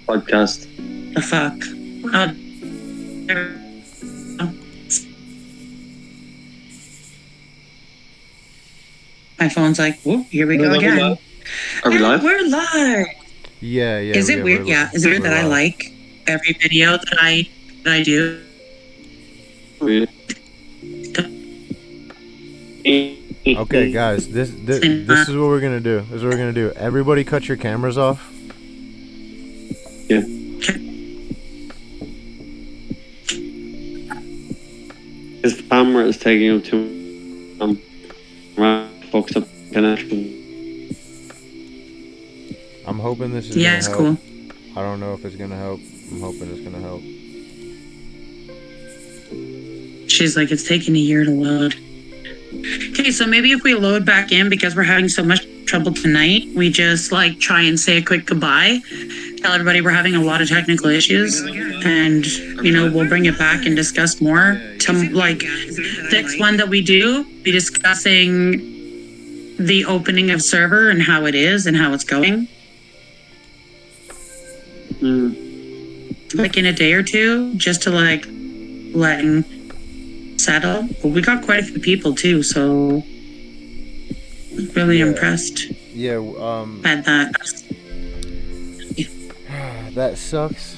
podcast. The fuck? Oh. My phone's like, whoop, here we go again. Are we live? We're live. Yeah. Is it weird? Yeah. Is it weird that I like every video that I do? Really? Okay, guys, this is what we're gonna do. This is what we're gonna do. Everybody, cut your cameras off. Yeah. His camera is taking up too fucks up connection. I'm hoping this is yeah, gonna it's help. cool. I don't know if it's gonna help. I'm hoping it's gonna help. She's like, it's taking a year to load. Okay, so maybe if we load back in, because we're having so much trouble tonight, we just like try and say a quick goodbye. Tell everybody we're having a lot of technical issues, and you know, we'll bring it back and discuss more. To like the next one that we do, be discussing the opening of server and how it is and how it's going. Like in a day or two, just to like letting settle. But we got quite a few people too, so really impressed. Yeah. At that. That sucks.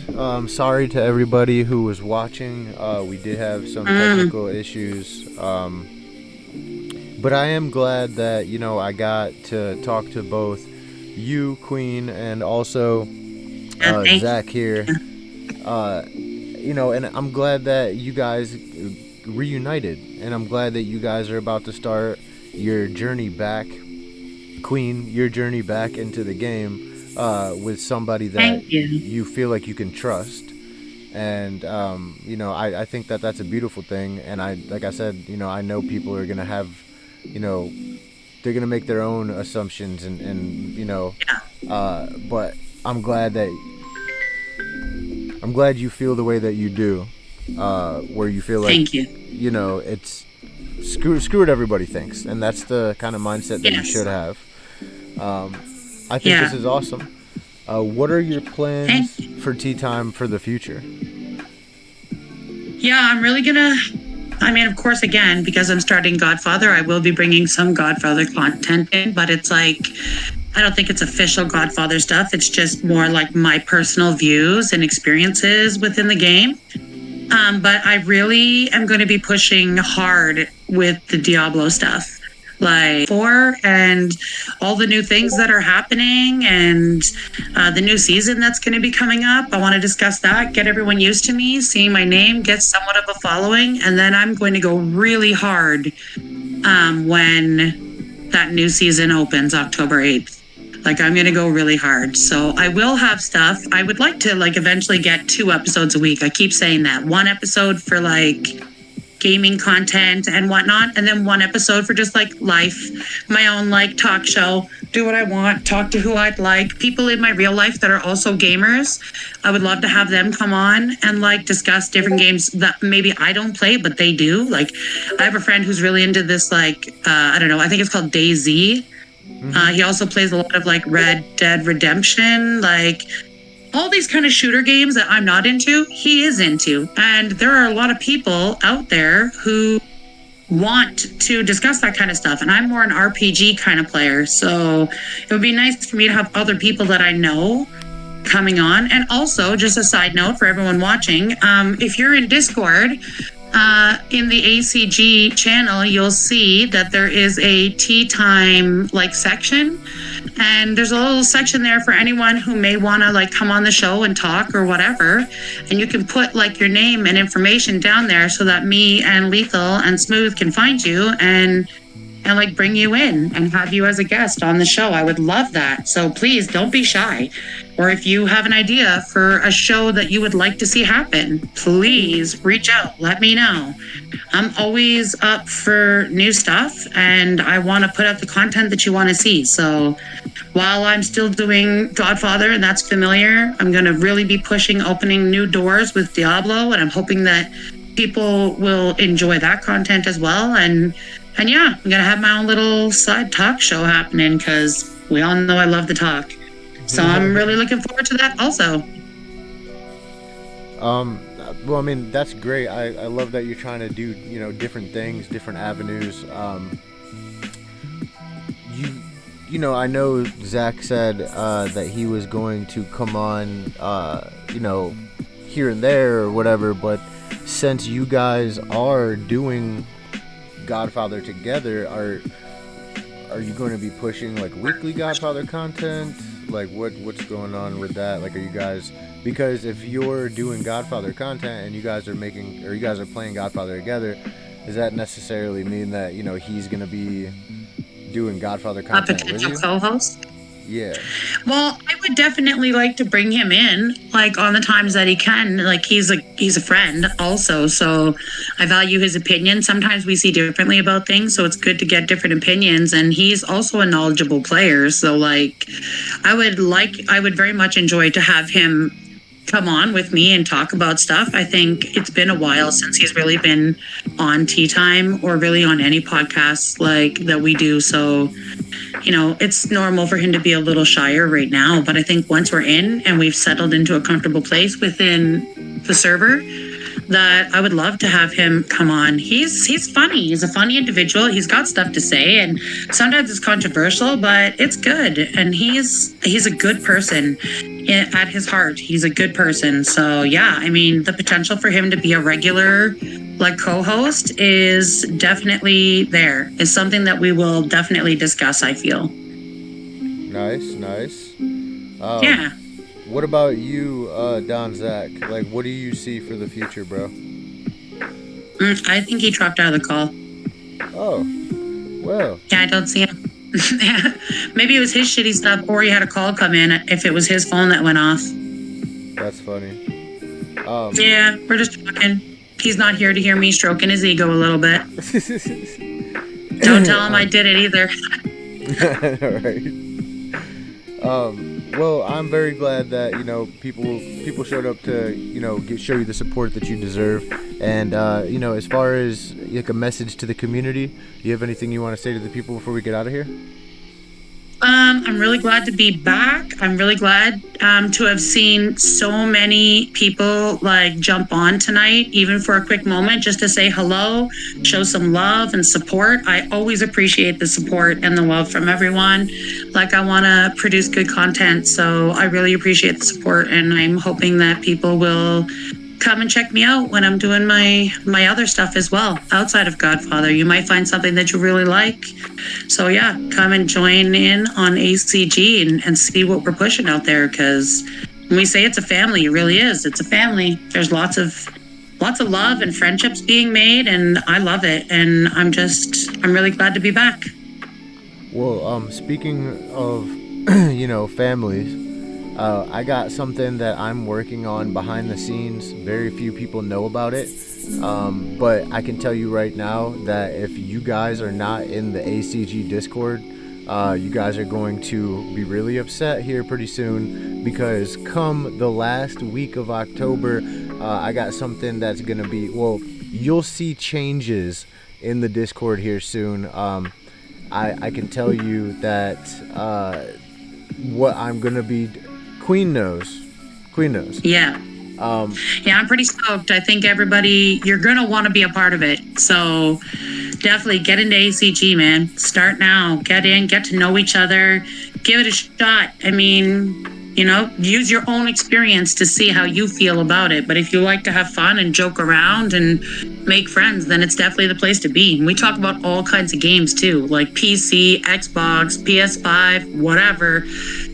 Sorry to everybody who was watching. We did have some technical issues. But I am glad that, you know, I got to talk to both you, Queen, and also Zach here. You know, and I'm glad that you guys reunited, and I'm glad that you guys are about to start your journey back, Queen, your journey back into the game with somebody that you feel like you can trust. And you know, I think that that's a beautiful thing. And like I said, you know, I know people are gonna have, you know, they're gonna make their own assumptions and you know, but I'm glad you feel the way that you do, where you feel like, thank you. You know, it's screw what everybody thinks, and that's the kind of mindset that you should have. I think this is awesome. What are your plans for Tea Time for the future? Yeah, I'm really gonna, I mean, of course, again, because I'm starting Godfather, I will be bringing some Godfather content in, but it's like, I don't think it's official Godfather stuff. It's just more like my personal views and experiences within the game. But I really am going to be pushing hard with the Diablo stuff. Like 4 and all the new things that are happening and the new season that's going to be coming up. I want to discuss that, get everyone used to me, seeing my name, get somewhat of a following. And then I'm going to go really hard when that new season opens October 8th. Like, I'm going to go really hard. So I will have stuff. I would like to like eventually get 2 episodes a week. I keep saying that. 1 episode for like gaming content and whatnot, and then 1 episode for just like life, my own like talk show, do what I want, talk to who I'd like, people in my real life that are also gamers. I would love to have them come on and like discuss different games that maybe I don't play but they do. Like, I have a friend who's really into this, like I don't know, I think it's called DayZ. He also plays a lot of like Red Dead Redemption, like all these kind of shooter games that I'm not into, he is into. And there are a lot of people out there who want to discuss that kind of stuff. And I'm more an RPG kind of player. So it would be nice for me to have other people that I know coming on. And also, just a side note for everyone watching, if you're in Discord, in the ACG channel, you'll see that there is a tea time like section. And there's a little section there for anyone who may want to like come on the show and talk or whatever. And you can put like your name and information down there so that me and Lethal and Smooth can find you and like bring you in and have you as a guest on the show. I would love that. So please don't be shy. Or if you have an idea for a show that you would like to see happen, please reach out. Let me know. I'm always up for new stuff and I want to put out the content that you want to see. So while I'm still doing Godfather and that's familiar, I'm going to really be pushing opening new doors with Diablo, and I'm hoping that people will enjoy that content as well. And yeah, I'm going to have my own little side talk show happening because we all know I love the talk. So I'm really looking forward to that also. Well, I mean, that's great. I love that you're trying to do, different things, different avenues. I know Zach said that he was going to come on, here and there or whatever, but since you guys are doing Godfather together, are you going to be pushing like weekly Godfather content? Like what's going on with that? Like, are you guys, because if you're doing Godfather content and you guys are playing Godfather together, does that necessarily mean that, he's going to be doing Godfather content with you? Co-host? Yeah. Well, I would definitely like to bring him in, like on the times that he can. Like he's a friend also, so I value his opinion. Sometimes we see differently about things, so it's good to get different opinions. And he's also a knowledgeable player, so like I would very much enjoy to have him come on with me and talk about stuff. I think it's been a while since he's really been on Tea Time or really on any podcasts like that we do. So, it's normal for him to be a little shyer right now. But I think once we're in and we've settled into a comfortable place within the server, that I would love to have him come on. He's funny. He's a funny individual. He's got stuff to say, and sometimes it's controversial, but it's good. And he's a good person at his heart. He's a good person. So yeah, I mean, the potential for him to be a regular co-host is definitely there. It's something that we will definitely discuss, I feel. Nice. Yeah. What about you, Don Zach? Like, what do you see for the future, bro? I think he dropped out of the call. Oh, well. Yeah, I don't see him. Maybe it was his shitty stuff, or he had a call come in if it was his phone that went off. That's funny. Yeah, we're just talking. He's not here to hear me stroking his ego a little bit. Don't tell him I did it either. All right. Well, I'm very glad that people showed up to show you the support that you deserve, and as far as like a message to the community, do you have anything you want to say to the people before we get out of here? I'm really glad to be back. I'm really glad to have seen so many people jump on tonight, even for a quick moment, just to say hello, show some love and support. I always appreciate the support and the love from everyone. I want to produce good content, so I really appreciate the support, and I'm hoping that people will come and check me out when I'm doing my other stuff as well outside of Godfather. You might find something that you really like. So yeah, come and join in on ACG and see what we're pushing out there, because when we say it's a family, it really is. It's a family. There's lots of love and friendships being made, and I love it. And I'm really glad to be back. Well, speaking of families, I got something that I'm working on behind the scenes. Very few people know about it, but I can tell you right now that if you guys are not in the ACG Discord, you guys are going to be really upset here pretty soon, because come the last week of October, I got something that's going to be, you'll see changes in the Discord here soon. I can tell you that what I'm going to be... Queen knows. Yeah. I'm pretty stoked. I think everybody, you're going to want to be a part of it. So definitely get into ACG, man. Start now. Get in, get to know each other. Give it a shot. I mean, use your own experience to see how you feel about it. But if you like to have fun and joke around and make friends, then it's definitely the place to be. And we talk about all kinds of games too, like PC, Xbox, PS5, whatever.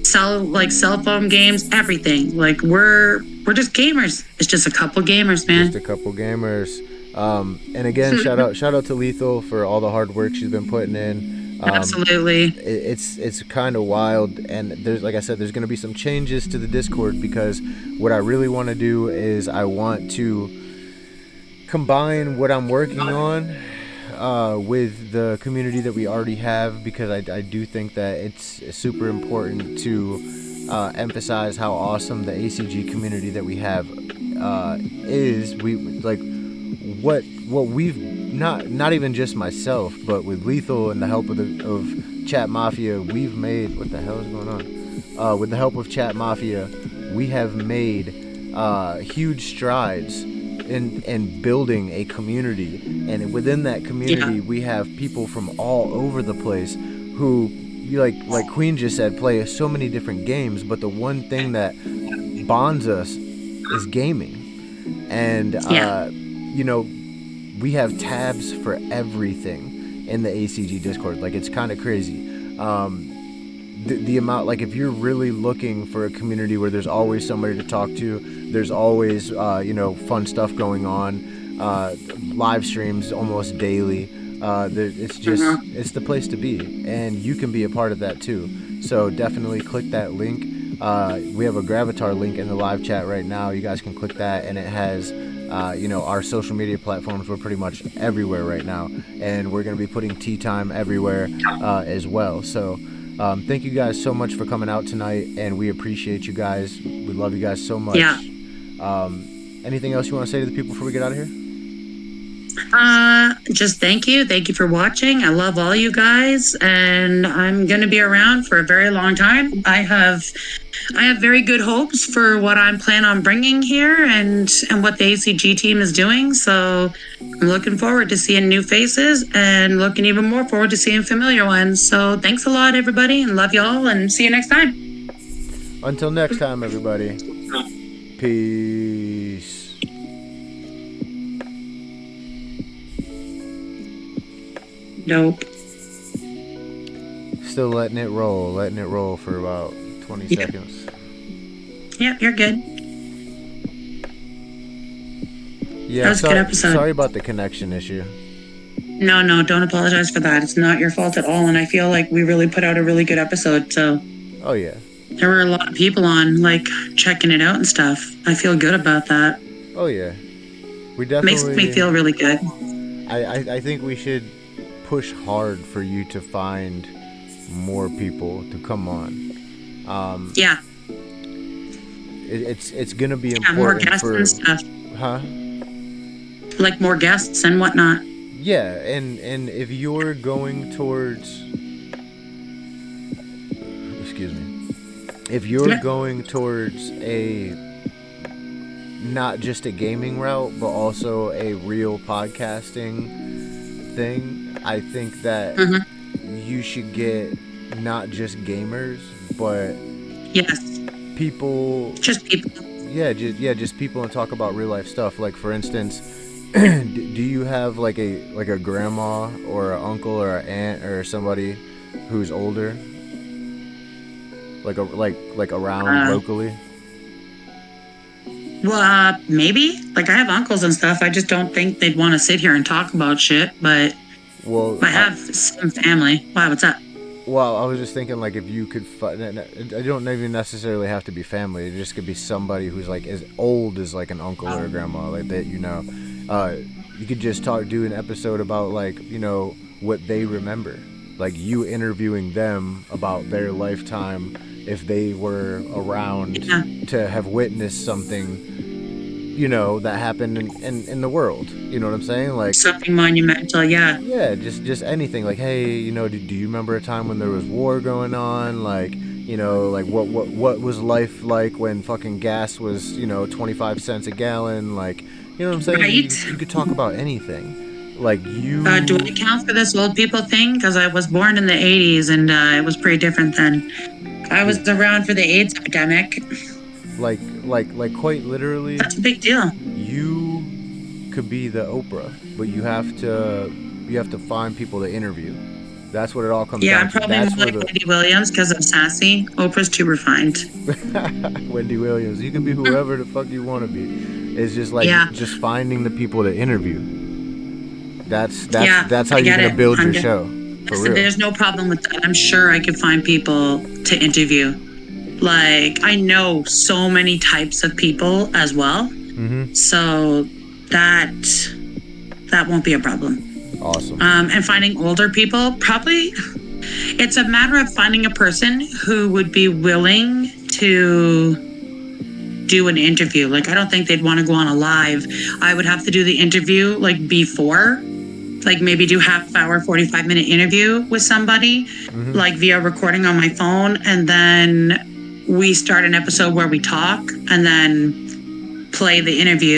Cell phone games, everything. We're just gamers. It's just a couple gamers, man. Just a couple gamers. And again, shout out to Lethal for all the hard work she's been putting in. Absolutely. It's kind of wild, and there's, like I said, there's going to be some changes to the Discord, because what I really want to do is I want to combine what I'm working on with the community that we already have, because I do think that it's super important to emphasize how awesome the ACG community that we have is. We what we've not even just myself, but with Lethal and the help of Chat Mafia, we've made, what the hell is going on? With the help of Chat Mafia, we have made huge strides in building a community, and within that community we have people from all over the place who, like Queen just said, play so many different games, but the one thing that bonds us is gaming. And we have tabs for everything in the ACG Discord. Like, it's kind of crazy. The amount, like, if you're really looking for a community where there's always somebody to talk to, there's always fun stuff going on, live streams almost daily, it's just it's the place to be, and you can be a part of that too. So definitely click that link. We have a Gravatar link in the live chat right now. You guys can click that, and it has our social media platforms. We're pretty much everywhere right now, and we're going to be putting tea time everywhere as well. So thank you guys so much for coming out tonight, and we appreciate you guys. We love you guys so much. Anything else you want to say to the people before we get out of here? Just thank you for watching. I love all you guys, and I'm going to be around for a very long time. I have very good hopes for what I'm planning on bringing here and what the ACG team is doing. So I'm looking forward to seeing new faces, and looking even more forward to seeing familiar ones. So thanks a lot, everybody, and love y'all, and see you next time. Until next time, everybody. Peace. Nope. Still letting it roll for about 20 seconds. Yep, you're good. Yeah, that was a good episode. Sorry about the connection issue. No, don't apologize for that. It's not your fault at all, and I feel like we really put out a really good episode, so. Oh, yeah. There were a lot of people on, like, checking it out and stuff. I feel good about that. Oh, yeah. We definitely... Makes me feel really good. I think we should push hard for you to find more people to come on. It's gonna be important. More guests and stuff. Like more guests and whatnot. Yeah, and if you're going towards, if you're going towards a not just a gaming route, but also a real podcasting thing, I think that you should get not just gamers, but people. Just people. Just people, and talk about real life stuff. Like, for instance, do you have like a grandma or an uncle or an aunt or somebody who's older, like around locally? Well, maybe. Like, I have uncles and stuff. I just don't think they'd want to sit here and talk about shit, but I have some family. Wow, what's up? Well, I was just thinking, like, if you could I don't even necessarily have to be family. It just could be somebody who's, like, as old as, like, an uncle or a grandma, like that, you could just do an episode about, like, what they remember. Like, you interviewing them about their lifetime, if they were around to have witnessed something, that happened in the world. You know what I'm saying? Like something monumental, Yeah, just anything. Like, hey, do you remember a time when there was war going on? Like, like what was life like when fucking gas was, 25 cents a gallon? Like, you know what I'm saying? Right. You could talk about anything. Like, you... do I count for this old people thing? Because I was born in the 80s, and it was pretty different then. I was around for the AIDS epidemic. Like quite literally... That's a big deal. You could be the Oprah, but you have to find people to interview. That's what it all comes down to. Yeah, I'm probably more like Wendy Williams because I'm sassy. Oprah's too refined. Wendy Williams. You can be whoever the fuck you want to be. It's just like just finding the people to interview. That's how you're gonna build your show. For real. There's no problem with that. I'm sure I could find people to interview. Like, I know so many types of people as well. So that won't be a problem. Awesome. And finding older people, probably it's a matter of finding a person who would be willing to do an interview. Like, I don't think they'd want to go on a live. I would have to do the interview like before, like maybe do half hour, 45-minute interview with somebody, like via recording on my phone. And then we start an episode where we talk, and then play the interview